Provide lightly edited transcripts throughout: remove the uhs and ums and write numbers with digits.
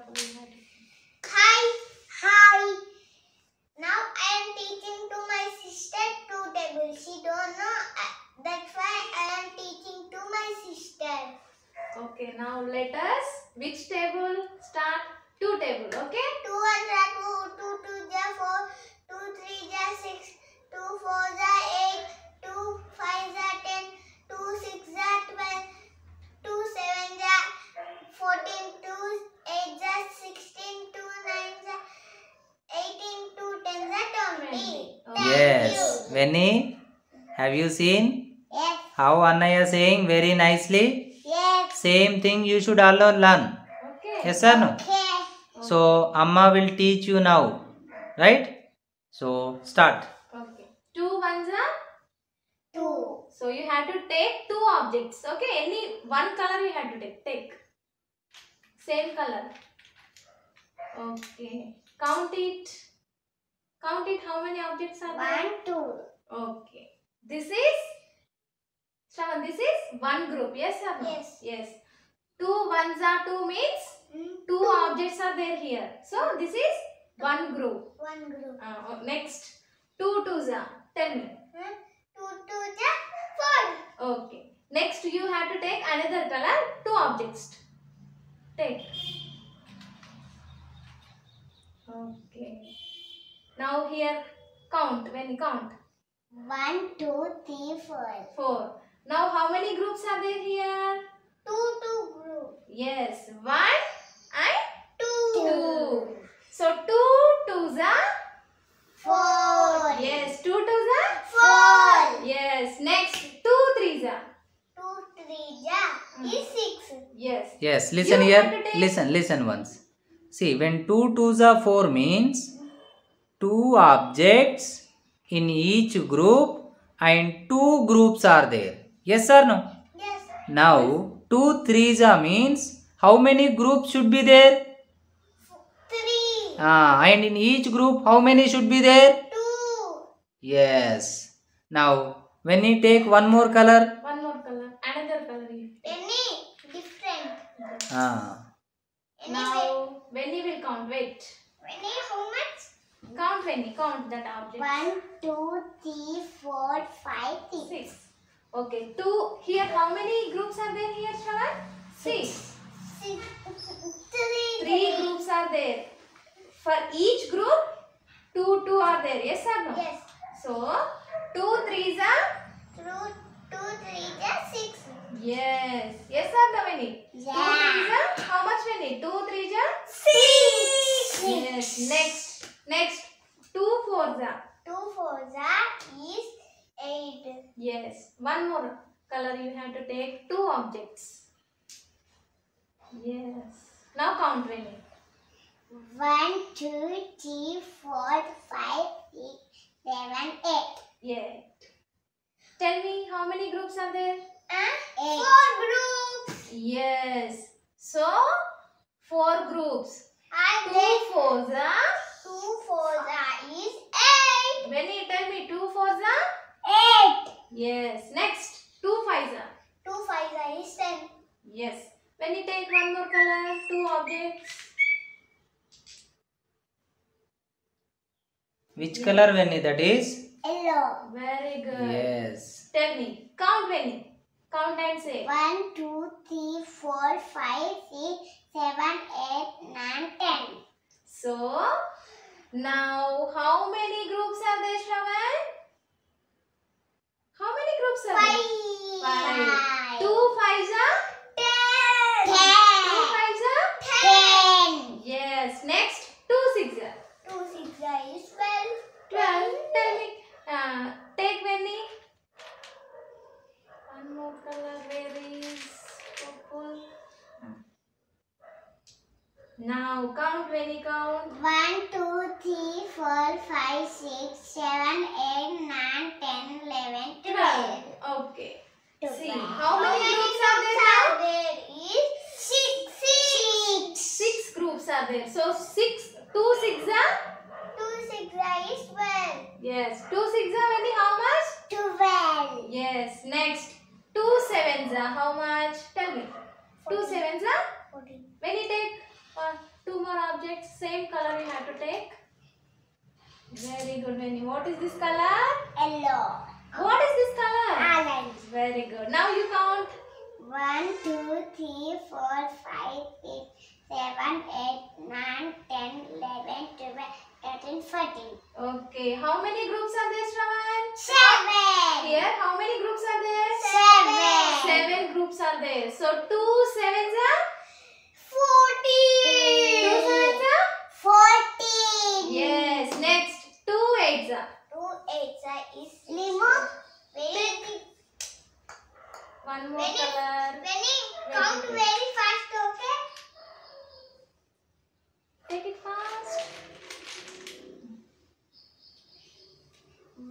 Hi. Hi. Now I am teaching to my sister two tables. She don't know. That's why I am teaching to my sister. Okay, now let us. Which table? Start. Two table. Okay. 2 1 2, 2 2 4, 2 3 6, 2 4 8, 2 5 10, 2 6 12, 2 7 14, 2 8 16, 2 9 18, 2 10 20. Yes. Venny, have you seen Yes. how Annaya saying very nicely? Yes. Same thing you should all learn. Okay. Yes or no? Okay. So Amma will teach you now. Right? So start. Okay. 2 ones are 2. So you have to take two objects. Okay. Any one color you have to take. Take. Same color. Okay. Count it. Count it. How many objects are there? 1 2. Okay. This is Shravan. This is one group. Yes or no? Yes. Yes. 2 ones are 2 means two objects are there here. So this is one group. 1 group. Next. 2 twos are. Tell me. 2 2 4. Okay. Next you have to take another color. Two objects. Take. Okay. Now here count. When you count. 1 2 3 4. 4. Now how many groups are there here? 2 group. Yes. 1 and 2. 2. So 2 twos are. 4. Yes. 2 twos are. 4. Yes. Next. 2 threes are. 2 3 is 6. Yes, You listen have here. to take- Listen once. See, when 2 twos are 4 means two objects in each group and two groups are there. Yes or no? Yes. Now, 2 threes are means how many groups should be there? 3. And in each group, how many should be there? 2. Yes. Now, when you take one more color, One more color. Another color. Any different. Any Now when you will count. Wait. Any how much? Count when you count that object. 1 2 3 4 5 6. 6. Okay. 2. Here how many groups are there here, Shravan? 6. 3. 3 groups are there. For each group, 2 are there. Yes or no? Yes. So 2 threes are. 2 3 is 6. Yes. Yes or no, Vinny? 2 threes Yeah. are. How much, Vinny? 2 threes are. 6. Yes. Next. 2 fours are. 2 4 is 8. Yes. One more color you have to take. Two objects. Yes. Now count, Vinny. 1 2 3 4 5 6 7 8. Yeah. Tell me how many groups are there? 4 groups. Yes. So 4 groups. And 2 fours are. 2 4 is 8. When you tell me 2 fours are. 8. Yes. Next 2 fives are. 2 5 is 10. Yes. When you take one more color, two objects. which color Venny that is? Yellow. Very good. Yes. Tell me. Count, Vinny. Count and say. 1 2 3 4 5 6 7 8 9 10. So now how many groups are there, Shravan? How many groups are there? 5. 2 fives are. 2 fives are. 10. Yes. Next 2 sixes are. 2 6 is 12. 12. Tell me. Take Vinny. One more color. Where is purple? Now count Vinny. Count. 1 2 3 4 5 6 7 8 9 10 11 12. Okay. To See, 12. how many groups are there now? There is 6. 6 groups are there. So 6, 2 6 are. 2 6 is 12. Yes. 2 6 are Vinny. How much? 12. Yes. Next 2 sevens are how much? Tell me. 2 sevens are. 14. When you take 2 objects. Same color you have to take. Very good, Vinny. What is this color? Yellow. What is this color? Orange. Very good. Now you count. 1, 2, 3, 4, 5, 6, 7, 8, 9, 10, 11, 12, 13, 14. Okay. How many groups are there, Shravan? 7. Here, how many groups are there? 7. 7 groups are there. So 2 sevens are? 14. 2 sevens are? 14. Yes. Next, 2 eights are? 2 8 is limo. Very One more When you- color. When you count very fast, okay? Take it fast.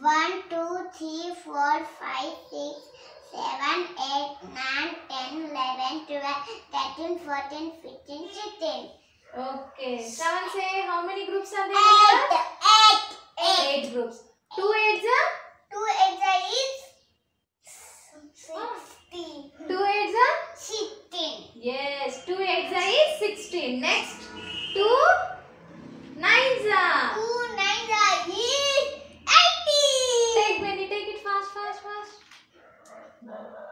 1, 2, 3, 4, 5, 6, 7, 8, 9, 10, 11, 12, 13, 14, 15, 16. Okay. Shravan, say how many groups are there here? 8 groups. 2 eights are? 2 8 is 16. 2 eights are? 16. Yes. 2 eights are is 16. Next. 2 nines are? 2 9 is 80. Take Benny, take it fast, fast, fast.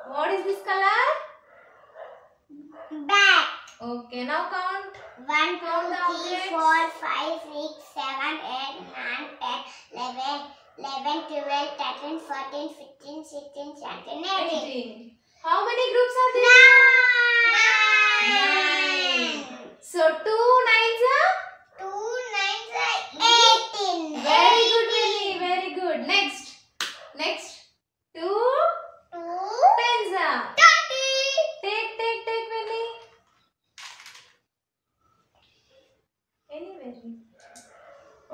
What is this color? Back. Okay, now count. 1, 2, Count the 3, objects. 4, 5, 6, 7, 8, 9, 10, 11, 12, 13, 14, 15, 16, 17, 18. 18. How many groups are there? 9. So 2 nines are? 2 9 18. Very good, Benny. Very good. Next. Next. 2 2 tens are? 20. Take, Benny. Anywhere.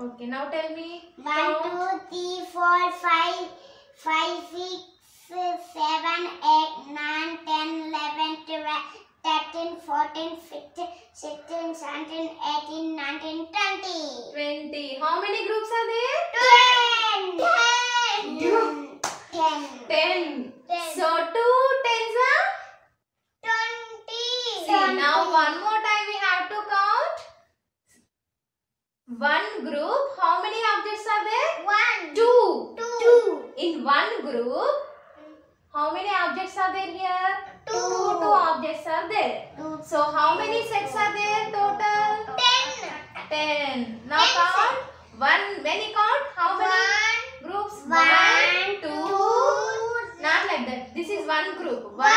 Okay, now tell me. 1, 2, 3, 4, 5, 6, 7, 8, 9, 10, 11, 12, 13, 14, 15, 16, 17, 18, 19, 20. 20. How many groups are there? 10. 10. 10. Ten. So 2 tens are? 20. See, now one more time we have to count. One group, how many objects are there? 1. 2. 2. In one group, how many objects are there here? Two. Two objects are there. So how many sets are there total? 10. Now Ten count. One. When you count, how many groups? 1, 2. 2, Not like that. This is one group. 1,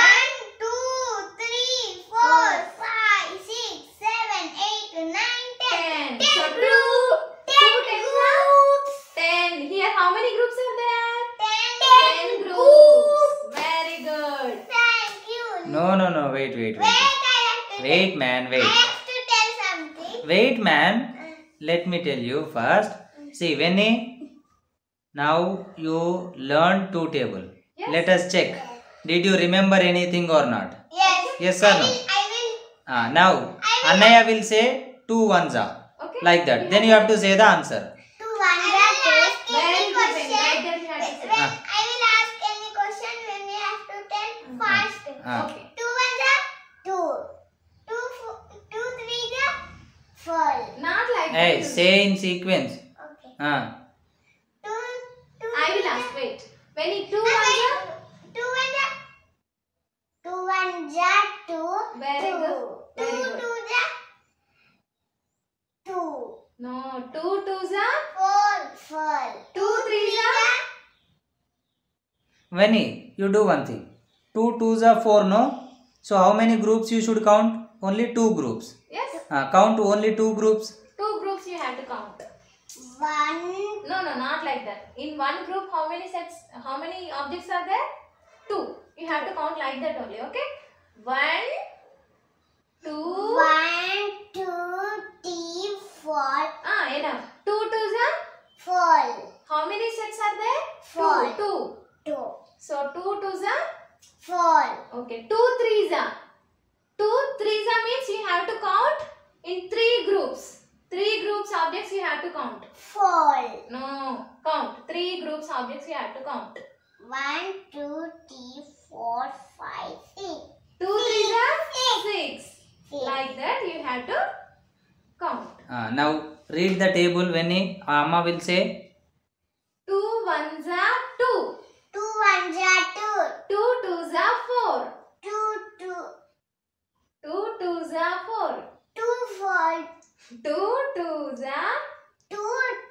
2, 3, 4, 5, 6, 7, 8, 9, 10. 10. So 2 tens are 10. Here how many groups are there? 10 groups. Very good. Thank you. No. Wait. Wait, man, I wait. have to tell something. Wait, man. Let me tell you first. See, Vinny, now you learned 2 table. Yes. Let us check. Did you remember anything or not? Yes. Yes or no? I will. Now, Annaya will say 2 ones are. Okay. Like that. Then you have to say the answer. To ask Very any good. Right question. there you have to say. When I will ask any question, when we have to tell fast. Okay. 2 1 2. 2 3 4. Not like Hey, that. say in sequence. Okay. 2 I will ask. Wait. When you 2 2 ones 2 1 2. Very good. 2 Very 2 good. 2. No. 2 twos are? 4. 2 threes are? Vinny, you do one thing. 2 twos are 4, no? So how many groups you should count? Only 2 groups. Yes. Count only 2 groups. 2 groups you have to count. 1. No, not like that. In one group, how many sets, how many objects are there? 2. You have to count like that only, okay? 1, 2. 1 2 3 4. Enough. 2 twos are? 4. How many sets are there? 4. 2. 2. So 2 twos are? 4. Okay. 2 threes are? 2 threes are means you have to count in 3 groups. 3 groups objects you have to count. 4. No. Count. 3 groups objects you have to count. 1 2 3 4 5 6. 2 threes are? 6. Six. Like that you have to count. Now read the table when Amma will say. 2 ones are 2. 2 ones are 2. 2 twos are 4. 2 2 twos are 4. 4. 2 twos are 2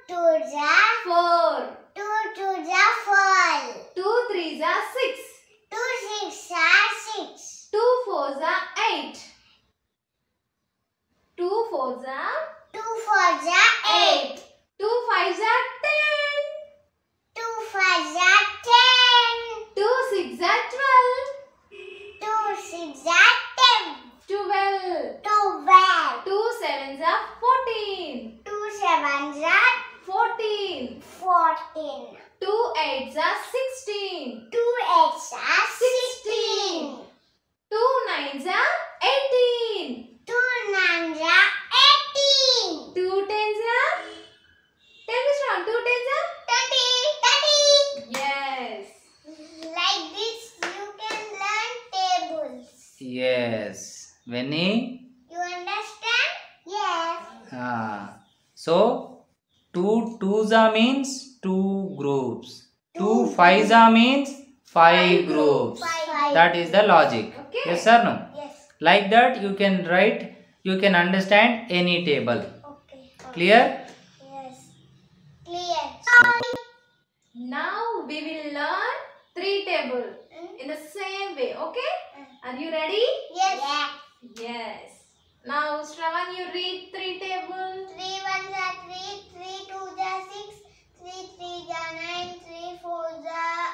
twos are 4. 2 twos are 4. 2 threes are 6. 2 6 are 6. 2 fours are 8. 2 fours are 2 4s are 8. 2 fives are 10. 2 5s are 10. 2 six are 12. 2 6 are 10. 12. 12. 2 sevens are 14. 2 7s are 14. 14. 2 eights are 16. 2 8s are 16. 2 nines are 18. 2 9s are 18. 2 tens are, tell me strong, 2 tens are, 30. yes. Like this you can learn tables. Yes. Venny. You understand? Yes. So 2 twos means 2 groups. 2 fives means 5 groups. 5. That is the logic. Okay. Yes or no? Yes. Like that you can write, you can understand any table. Okay. Clear? Yes. Clear. Now we will learn 3 table in the same way, okay? Are you ready? Yes. Yes. Now Shravan, you read 3 table. 3 1s are 3. 3 2s are 6. 3 3s are 9. 3 4s are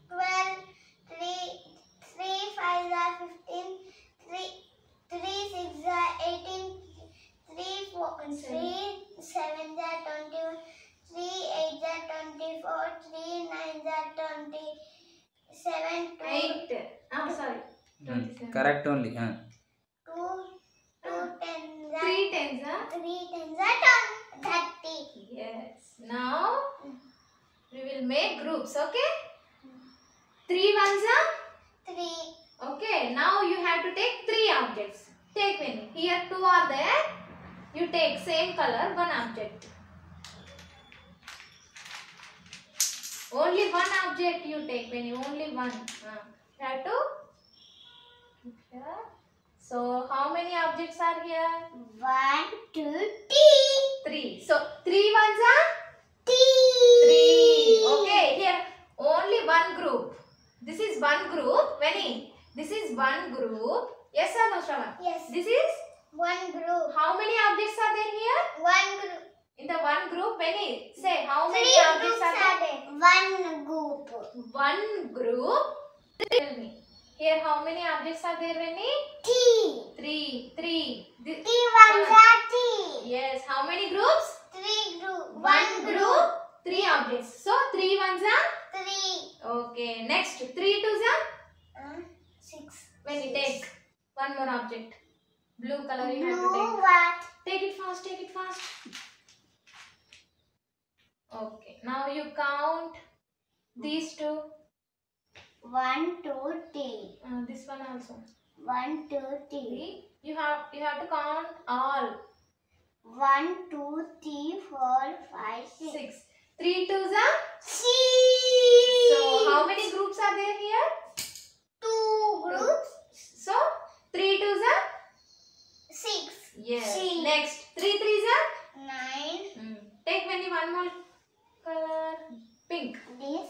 12. 3 5s are 15. 3 6s are 18. 3 7s are 21. 3 8s are 24. 3 9s are 27. 8. Sorry. 27. Correct only. 2 10s are 3 tens are, 3 10s are 30. yes. Now we will make groups, okay? 3 ones are, 3 okay. Now you have to take 3 objects. Take many. Here 2 are there. You take same color, 1 object. Only 1 object you take when you only 1. You have to. Here. So how many objects are here? 1 2 3. So 3 ones are 3. 3. Okay. Here only 1 group. This is 1 group. Many. This is 1 group. Yes or no, Shravan? Yes. This is. 1 group. How many objects are there here? 1 group. In the 1 group, many. Say how many 3 objects groups are there? are there. 1 group. 1 group. Tell me. Here how many objects are there, Venny? 3. 3. 3 1s are 3. Yes. How many groups? 3 group. 1 group. 3 objects. So 3 ones are. 3. Okay. Next 3 twos are. 6. When you take one more object. Blue color you have to Blue take. what? Take it fast. Take it fast. Okay. Now you count these two. 1 2 3. This one also. 1 2 3. 3. You have to count all. 1 2 3 4 5 6. 6. 3 twos are. 6. So how many groups are there here? 2 groups. So 3 twos are. 6. Yes. Six. Next 3 threes are. 9. Take only one more color. Pink. This.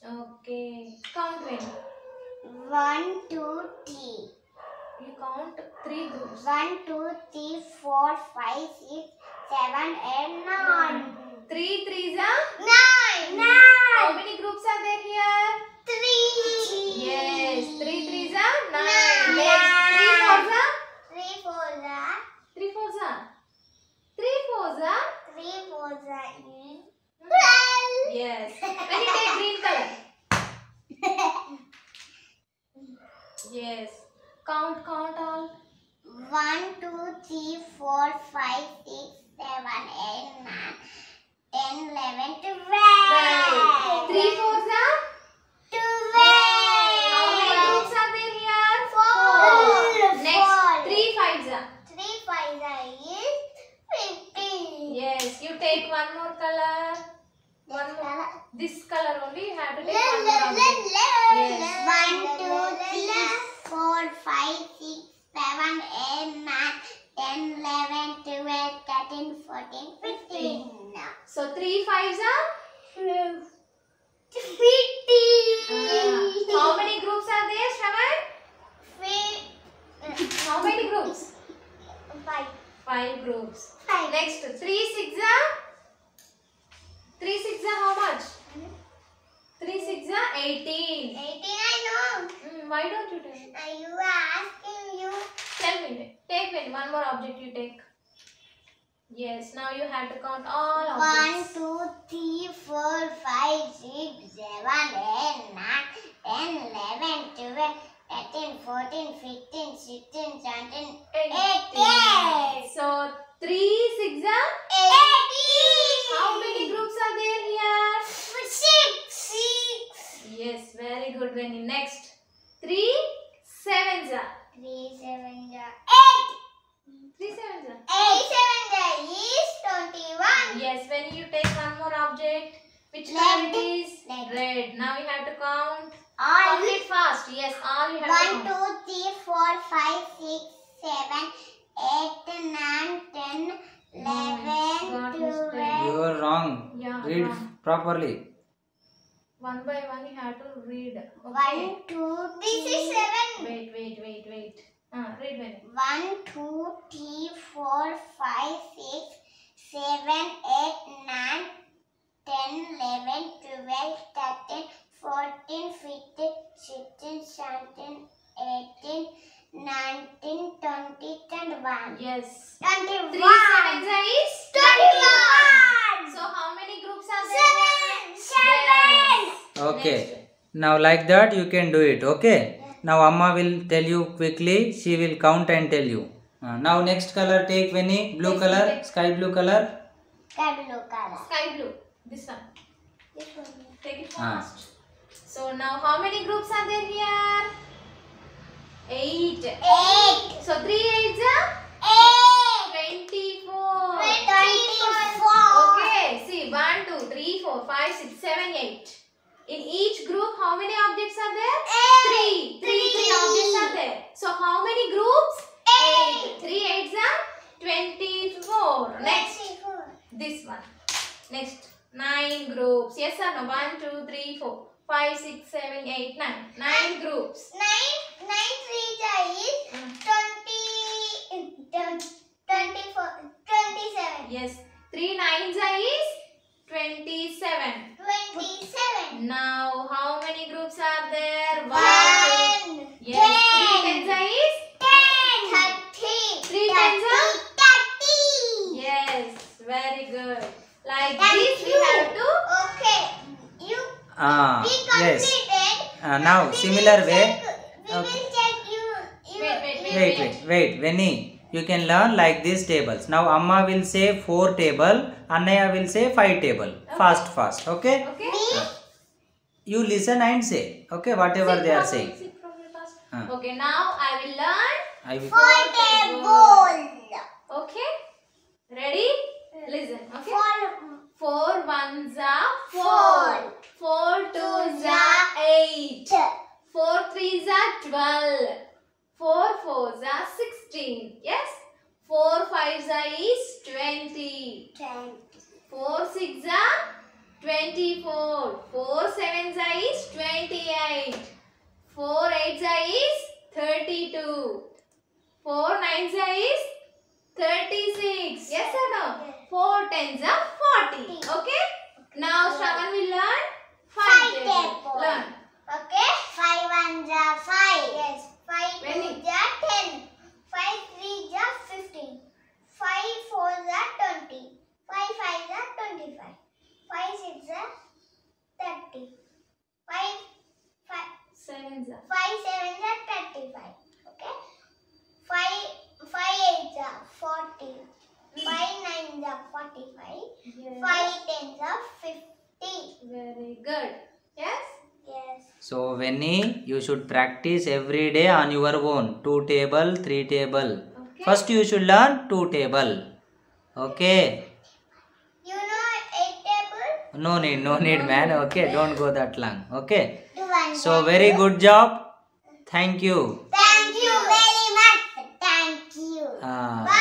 Okay. Count when. 1 2 3. You count 3 groups. 1 2 3 4 5 6 7 8 9. 3 threes are. 9. How many groups are there here? 3. Yes. 3 threes are 9. Nine. Next 3 fours are. 3 4s are. 3 fours are. 3 fours are. 3 4s are 12. Yes. When you take green color. Yes. Count all. 1 2 3 4 5 6 7 8 9 10 11 12. 3 fours are. 12. How many groups are there here? 4. Next 3 fives are. 3 5s one more color. One more. color. This color only. You have to take Le, one le, more le, object. le, Yes. le. 1, 2, 3, 4, 5, 6, 7, 8, 9, 10, 11, 12, 13, 14, 15. So 3 5s are? 15. How many groups are there, Shravan? How many groups? 5. 5 groups. 5. Next, 3 6 are? 3 6 are how much? 3 6 are 18. 18 I know. Why don't you tell me? You are asking you. Tell me. Take one more object you take. Yes, now you have to count all 1, objects. 2, 3, 4, 5, 6, 7, 8, 9, 10, 11, 12, 13, 14, 15, 16, 17, 18. So 3 6 are? 18. How many groups are there here? 6. Yes, very good, Benny. Next, 3 7s are? 3, 7, 8. 3 7s are? 8, 7 is 21. Yes, when you take one more object, which Red. color it is? Red. Red. Now you have to count. All Count it fast. Yes, all you have 1, to 2, count. 3, 4, 5, 6, 7, 8, 9, 10, 11, God, 12. You are wrong. Yeah, Read wrong. properly. One by one you have to read. Okay. 1, 2, this is 7. Wait. Read Benny. 1, 2, 3, 4, 5, 6, 7, 8, 9, 10, 11, 12, 13, 14, 15, 16, 17, 18, 19, 20, 21. Yes. 21. 3 7s is? 21. So how many groups are there? 7. Okay. Next. Now like that you can do it. Okay. Now Amma will tell you quickly. She will count and tell you. Now next color take Vinny. Blue Yes, color. take. Sky blue color. Sky blue color. Sky blue. This one. This one. Take it Ah. fast. So now how many groups are there here? 8. 8. So 3 8s are? 8. 24. 24. Okay. See 1, 2, 3, 4, 5, 6, 7, 8. In each group, how many objects are there? 3. 3 objects are there. So how many groups? 8. 3 8s are? 24. Next. 24. This one. Next. 9 groups. Yes or no? 1, 2, 3, 4, 5, 6, 7, 8, 9. 9 groups. 9 3 is 24, 27. Yes. 3 9s is 27. 27. Now, how many groups are there? 1, 2. 10. Yes. 3 10s is? 10. 30. 3 10s are? 30. Yes. Very good. Like Thank this, we you. have to. Okay. You we Yes. completed. Now We similar will way. check- We will check you. Wait. Wait. You can learn like these tables. Now Amma will say 4 table. Annaya will say 5 table. Fast. Okay. Okay. You listen and say. Okay. Whatever they are saying. Sit properly fast. Ah. Okay. Now, I will learn. I will. 4 table. Okay. Ready? Listen. Okay. 4 4 1s are 4. 4 2s are 8. 4 3s are 12. 4 4s are 16. Yes? 4 5s are is 20. 4 6s are 24. 4 7s are is 28. 4 8s are is 32. 4 9s are is 36. Yes or no? Yes. 4 10s are 40. Okay? Now Shravan will learn 5 5 table. table. Learn. Okay. 5 1s are 5. Yes. 5 Many. 2s are 10. 5 3s are 15. 5 4s are 20. 5 5s are 25. 5 6s are 30. 5 7s are. 7s are 35. Okay. 5 8s are 40. 5 9s are 45. Yes. 5 10s are 50. Very good. Yes? Yes. So Vinny, you should practice every day on your own. 2 table, 3 table. Okay. First you should learn 2 table. Okay. You know No need, man. Okay, don't go that long. Okay. Do one So more. very good job. Thank you. Thank you very much. Thank you. Ah. Bye.